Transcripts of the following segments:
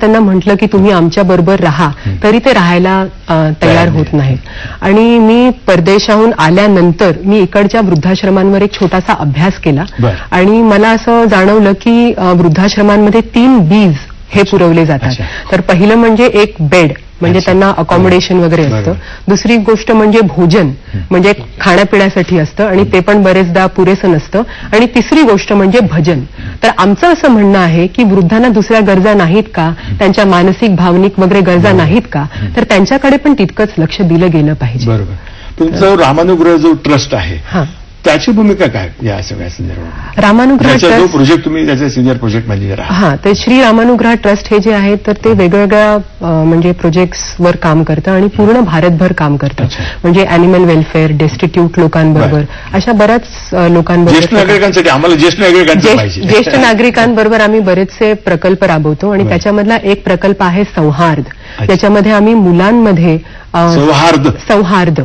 त्यांना म्हटलं की तुम्ही आमच्या बरोबर राहा, तरी ते राहायला तयार होत नाहीत. आणि मी परदेशाहून आल्यानंतर मी इकडच्या वृद्धाश्रमांवर एक छोटासा अभ्यास केला आणि मला असं जाणवलं की वृद्धाश्रमांमध्ये 3 B's हे पुरवले जातात. तर पहिलं म्हणजे एक बेड, म्हणजे त्यांना अकॉमोडेशन वगैरे असतं. दुसरी गोष्ट म्हणजे भोजन, म्हणजे खाण्यापिण्यासाठी असतं आणि ते पण बरेचदा पुरेसं नसतं. आणि तिसरी गोष्ट म्हणजे भजन. तर आमचं असं म्हणणं आहे की वृद्धांना दुसऱ्या गरजा नाहीत का, त्यांच्या मानसिक भावनिक वगैरे गरजा नाहीत का, तर त्यांच्याकडे पण तितकंच लक्ष दिलं गेलं पाहिजे. बरोबर. तुमचा रामानुग्रह जो ट्रस्ट आहे त्याची भूमिका काय या सगळ्या संदर्भात? रामानुग्रह जो प्रोजेक्ट तुम्ही त्याचे सिनियर प्रोजेक्ट मॅनेजर आहात. तर श्री रामानुग्रह ट्रस्ट हे जे आहे तर ते वेगवेगळ्या म्हणजे प्रोजेक्ट्सवर काम करतं आणि पूर्ण भारतभर काम करतं. म्हणजे अॅनिमल वेलफेअर, डेस्टिट्यूट लोकांबरोबर, अशा बऱ्याच लोकांबरोबर, ज्येष्ठ नागरिकांसाठी, आम्हाला ज्येष्ठ नागरिकांबरोबर आम्ही बरेचसे प्रकल्प राबवतो. आणि त्याच्यामधला एक प्रकल्प आहे सौहार्द. त्याच्यामध्ये आम्ही मुलांमध्ये सौहार्द,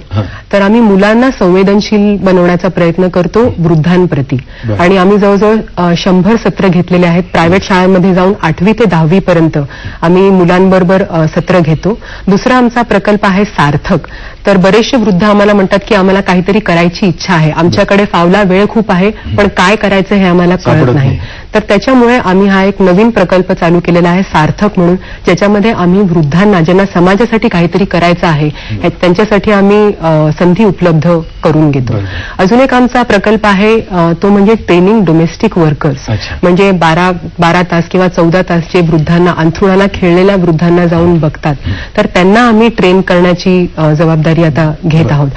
तर आम्ही मुलांना संवेदनशील बनवण्याचा प्रयत्न करतो वृद्धांप्रती. आणि आम्ही जवळजवळ 100 सत्र घेतलेले आहेत. प्रायव्हेट शाळांमध्ये जाऊन 8वी ते 10वी पर्यंत आम्ही मुलांबरोबर सत्र घेतो. दुसरा आमचा प्रकल्प आहे सार्थक. तर बरेचसे वृद्ध आम्हाला म्हणतात की आम्हाला काहीतरी करायची इच्छा आहे, आमच्याकडे फावला वेळ खूप आहे, पण काय करायचं हे आम्हाला कळत नाही. तर त्याच्यामुळे आम्ही हा एक नवीन प्रकल्प चालू केलेला आहे सार्थक म्हणून, ज्याच्यामध्ये आम्ही वृद्धांना ज्यांना समाजासाठी काहीतरी करायचं आहे त्यांच्यासाठी आम्ही संधी उपलब्ध करून घेतो. अजून एक आमचा प्रकल्प आहे तो म्हणजे ट्रेनिंग डोमेस्टिक वर्कर्स. म्हणजे 12 तास किंवा 14 तास जे वृद्धांना, अंथरुणाला खेळलेल्या वृद्धांना जाऊन बघतात, तर त्यांना आम्ही ट्रेन करण्याची जबाबदारी आता घेत आहोत.